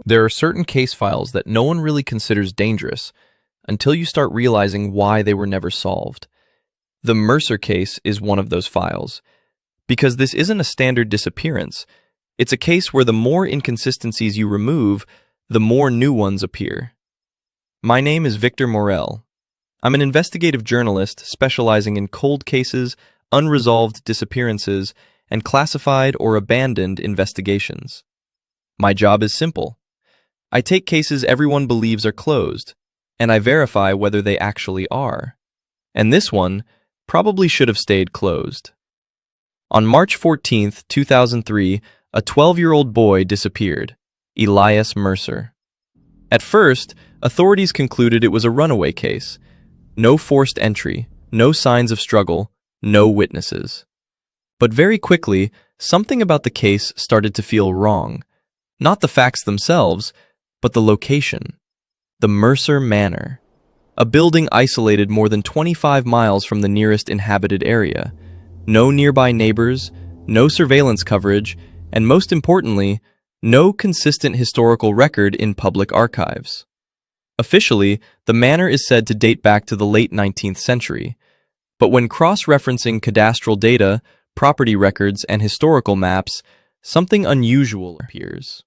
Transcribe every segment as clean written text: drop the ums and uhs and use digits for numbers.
There are certain case files that no one really considers dangerous until you start realizing why they were never solved. The Mercer case is one of those files, because this isn't a standard disappearance. It's a case where the more inconsistencies you remove, the more new ones appear. My name is Victor Morel. I'm an investigative journalist specializing in cold cases, unresolved disappearances, and classified or abandoned investigations. My job is simple. I take cases everyone believes are closed, and I verify whether they actually are. And this one probably should have stayed closed. On March 14, 2003, a 12-year-old boy disappeared, Elias Mercer. At first, authorities concluded it was a runaway case. No forced entry, no signs of struggle, no witnesses. But very quickly, something about the case started to feel wrong. Not the facts themselves, but the location. The Mercer Manor, a building isolated more than 25 miles from the nearest inhabited area. No nearby neighbors, no surveillance coverage, and most importantly, no consistent historical record in public archives. Officially, the manor is said to date back to the late 19th century, but when cross-referencing cadastral data, property records, and historical maps, something unusual appears.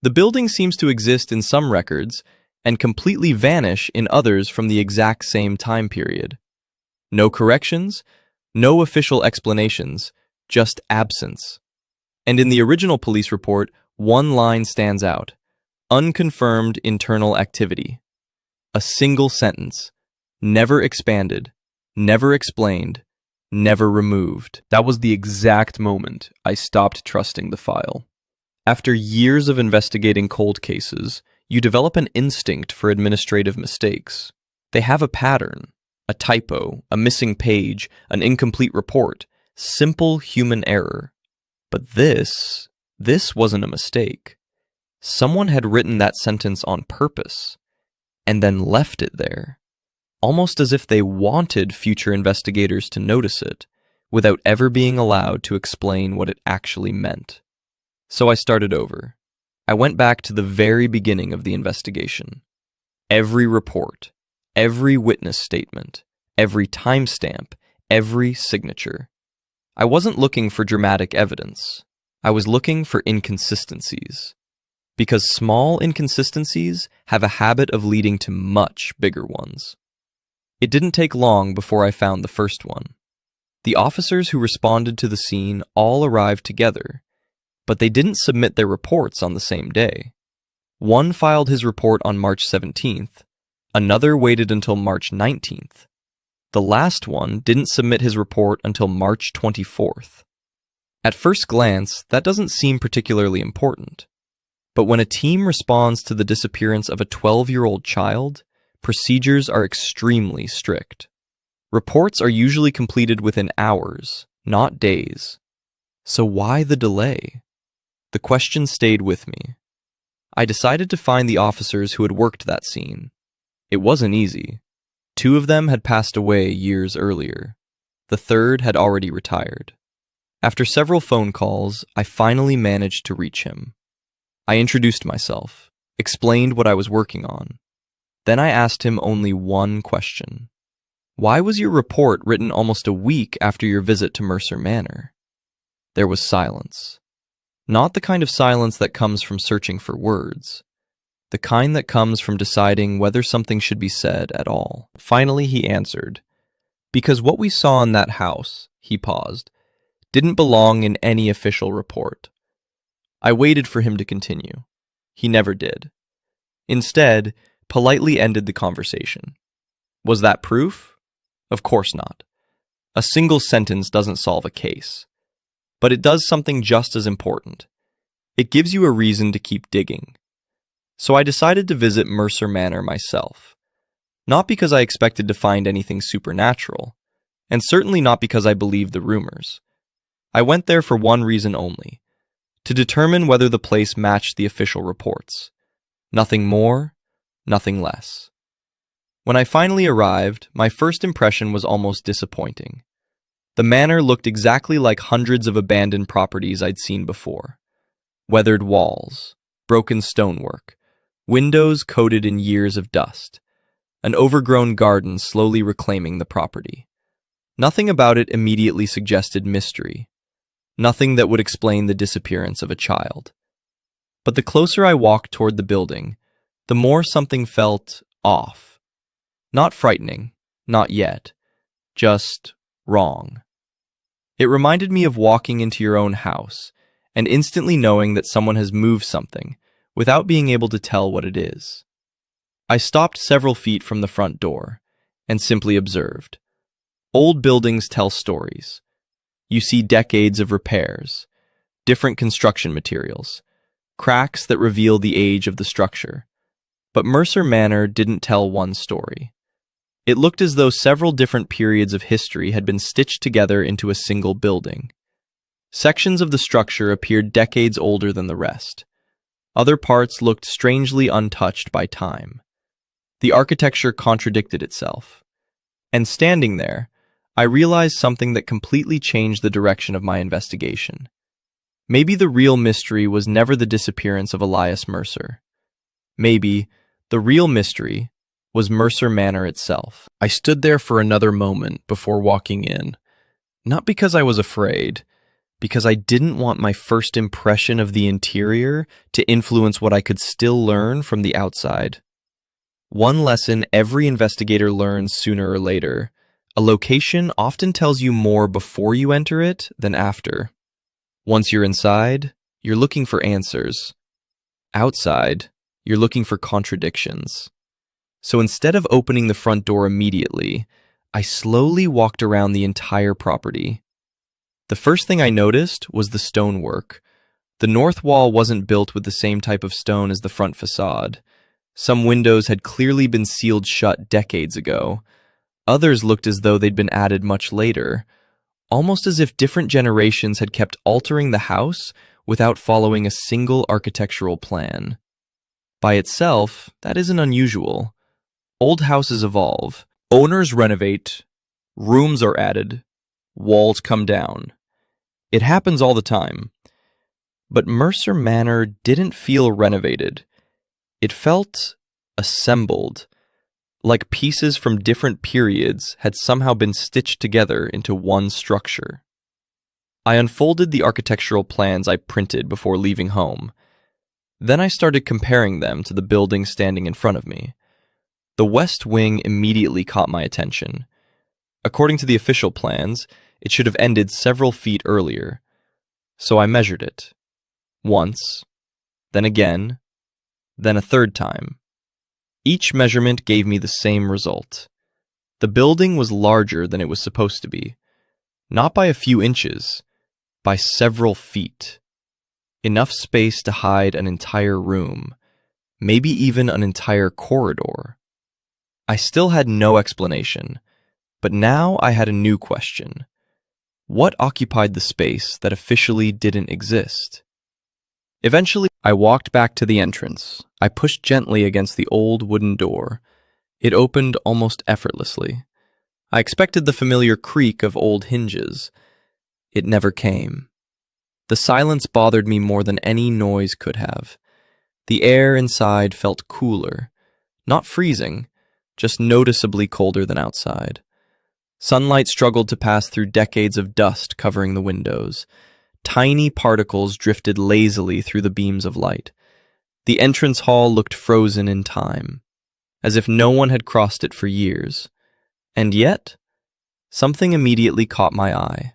The building seems to exist in some records and completely vanish in others from the exact same time period. No corrections, no official explanations, just absence. And in the original police report, one line stands out: unconfirmed internal activity. A single sentence, never expanded, never explained, never removed. That was the exact moment I stopped trusting the file. After years of investigating cold cases, you develop an instinct for administrative mistakes. They have a pattern, a typo, a missing page, an incomplete report, simple human error. But this wasn't a mistake. Someone had written that sentence on purpose, and then left it there, almost as if they wanted future investigators to notice it, without ever being allowed to explain what it actually meant. So I started over. I went back to the very beginning of the investigation. Every report, every witness statement, every timestamp, every signature. I wasn't looking for dramatic evidence. I was looking for inconsistencies. Because small inconsistencies have a habit of leading to much bigger ones. It didn't take long before I found the first one. The officers who responded to the scene all arrived together, but they didn't submit their reports on the same day. One filed his report on March 17th, another waited until March 19th. The last one didn't submit his report until March 24th. At first glance, that doesn't seem particularly important. But when a team responds to the disappearance of a 12-year-old child, procedures are extremely strict. Reports are usually completed within hours, not days. So why the delay? The question stayed with me. I decided to find the officers who had worked that scene. It wasn't easy. 2 of them had passed away years earlier. The third had already retired. After several phone calls, I finally managed to reach him. I introduced myself, explained what I was working on. Then I asked him only one question. Why was your report written almost a week after your visit to Mercer Manor? There was silence. Not the kind of silence that comes from searching for words. The kind that comes from deciding whether something should be said at all. Finally, he answered, "Because what we saw in that house," he paused, "didn't belong in any official report." I waited for him to continue. He never did. Instead, politely ended the conversation. Was that proof? Of course not. A single sentence doesn't solve a case. But it does something just as important. It gives you a reason to keep digging. So I decided to visit Mercer Manor myself. Not because I expected to find anything supernatural, and certainly not because I believed the rumors. I went there for one reason only: to determine whether the place matched the official reports. Nothing more, nothing less. When I finally arrived, my first impression was almost disappointing. The manor looked exactly like hundreds of abandoned properties I'd seen before. Weathered walls, broken stonework, windows coated in years of dust, an overgrown garden slowly reclaiming the property. Nothing about it immediately suggested mystery, nothing that would explain the disappearance of a child. But the closer I walked toward the building, the more something felt off. Not frightening, not yet, just wrong. It reminded me of walking into your own house and instantly knowing that someone has moved something without being able to tell what it is. I stopped several feet from the front door and simply observed. Old buildings tell stories. You see decades of repairs, different construction materials, cracks that reveal the age of the structure. But Mercer Manor didn't tell one story. It looked as though several different periods of history had been stitched together into a single building. Sections of the structure appeared decades older than the rest. Other parts looked strangely untouched by time. The architecture contradicted itself. And standing there, I realized something that completely changed the direction of my investigation. Maybe the real mystery was never the disappearance of Elias Mercer. Maybe the real mystery was Mercer Manor itself. I stood there for another moment before walking in, not because I was afraid, because I didn't want my first impression of the interior to influence what I could still learn from the outside. One lesson every investigator learns sooner or later: a location often tells you more before you enter it than after. Once you're inside, you're looking for answers. Outside, you're looking for contradictions. So instead of opening the front door immediately, I slowly walked around the entire property. The first thing I noticed was the stonework. The north wall wasn't built with the same type of stone as the front facade. Some windows had clearly been sealed shut decades ago. Others looked as though they'd been added much later, almost as if different generations had kept altering the house without following a single architectural plan. By itself, that isn't unusual. Old houses evolve. Owners renovate, rooms are added, walls come down. It happens all the time. But Mercer Manor didn't feel renovated. It felt assembled, like pieces from different periods had somehow been stitched together into one structure. I unfolded the architectural plans I printed before leaving home. Then I started comparing them to the building standing in front of me. The west wing immediately caught my attention. According to the official plans, it should have ended several feet earlier. So I measured it. Once, then again, then a third time. Each measurement gave me the same result. The building was larger than it was supposed to be. Not by a few inches, by several feet. Enough space to hide an entire room, maybe even an entire corridor. I still had no explanation, but now I had a new question. What occupied the space that officially didn't exist? Eventually, I walked back to the entrance. I pushed gently against the old wooden door. It opened almost effortlessly. I expected the familiar creak of old hinges. It never came. The silence bothered me more than any noise could have. The air inside felt cooler, not freezing, just noticeably colder than outside. Sunlight struggled to pass through decades of dust covering the windows. Tiny particles drifted lazily through the beams of light. The entrance hall looked frozen in time, as if no one had crossed it for years. And yet, something immediately caught my eye.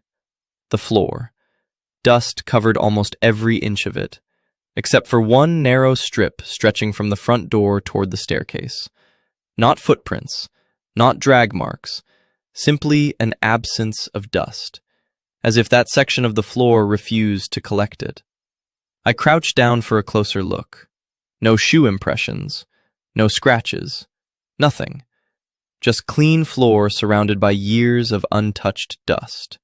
The floor. Dust covered almost every inch of it, except for one narrow strip stretching from the front door toward the staircase. Not footprints, not drag marks, simply an absence of dust, as if that section of the floor refused to collect it. I crouched down for a closer look. No shoe impressions, no scratches, nothing. Just clean floor surrounded by years of untouched dust.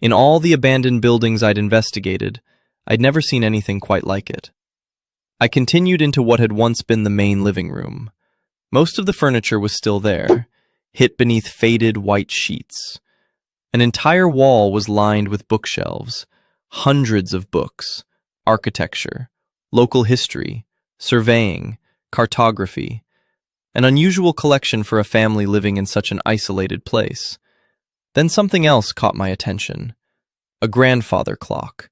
In all the abandoned buildings I'd investigated, I'd never seen anything quite like it. I continued into what had once been the main living room. Most of the furniture was still there, hid beneath faded white sheets. An entire wall was lined with bookshelves, hundreds of books, architecture, local history, surveying, cartography, an unusual collection for a family living in such an isolated place. Then something else caught my attention. A grandfather clock.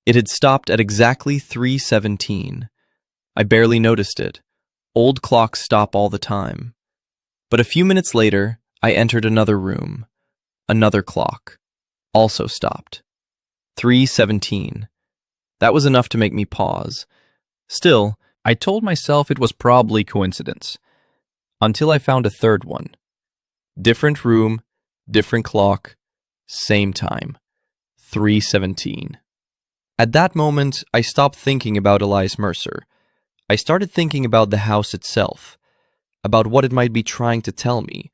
It had stopped at exactly 3:17. I barely noticed it. Old clocks stop all the time. But a few minutes later, I entered another room. Another clock. Also stopped. 3:17. That was enough to make me pause. Still, I told myself it was probably coincidence. Until I found a third one. Different room, different clock, same time. 3:17. At that moment, I stopped thinking about Elias Mercer. I started thinking about the house itself, about what it might be trying to tell me,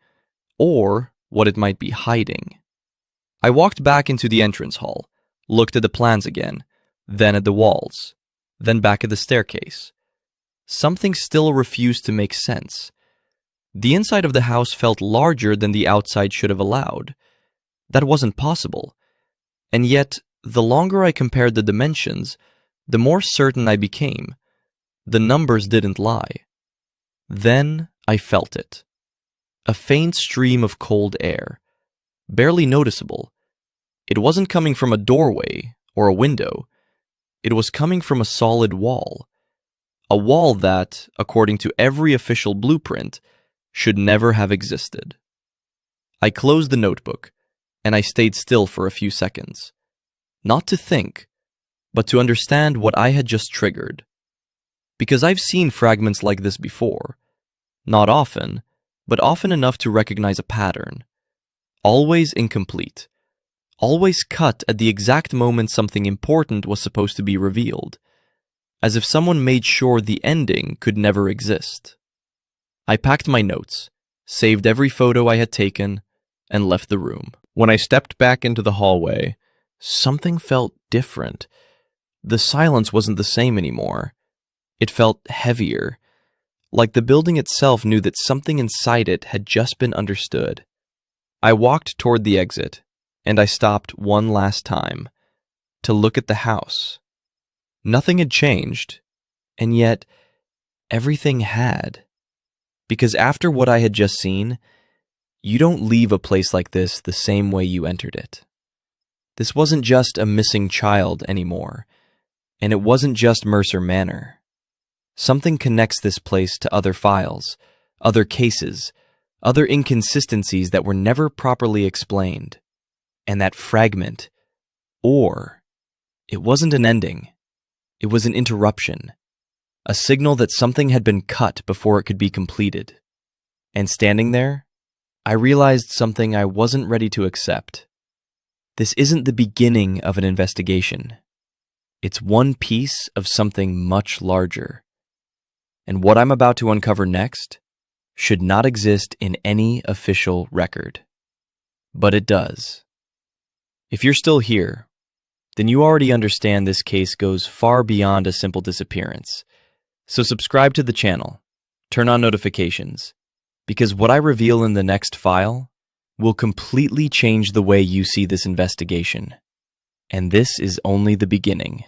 or what it might be hiding. I walked back into the entrance hall, looked at the plans again, then at the walls, then back at the staircase. Something still refused to make sense. The inside of the house felt larger than the outside should have allowed. That wasn't possible. And yet, the longer I compared the dimensions, the more certain I became. The numbers didn't lie. Then I felt it. A faint stream of cold air, barely noticeable. It wasn't coming from a doorway or a window. It was coming from a solid wall. A wall that, according to every official blueprint, should never have existed. I closed the notebook, and I stayed still for a few seconds. Not to think, but to understand what I had just triggered. Because I've seen fragments like this before. Not often, but often enough to recognize a pattern. Always incomplete. Always cut at the exact moment something important was supposed to be revealed. As if someone made sure the ending could never exist. I packed my notes, saved every photo I had taken, and left the room. When I stepped back into the hallway, something felt different. The silence wasn't the same anymore. It felt heavier, like the building itself knew that something inside it had just been understood. I walked toward the exit, and I stopped one last time, to look at the house. Nothing had changed, and yet everything had. Because after what I had just seen, you don't leave a place like this the same way you entered it. This wasn't just a missing child anymore, and it wasn't just Mercer Manor. Something connects this place to other files, other cases, other inconsistencies that were never properly explained. And that fragment, or, it wasn't an ending. It was an interruption. A signal that something had been cut before it could be completed. And standing there, I realized something I wasn't ready to accept. This isn't the beginning of an investigation. It's one piece of something much larger. And what I'm about to uncover next should not exist in any official record. But it does. If you're still here, then you already understand this case goes far beyond a simple disappearance. So subscribe to the channel, turn on notifications, because what I reveal in the next file will completely change the way you see this investigation. And this is only the beginning.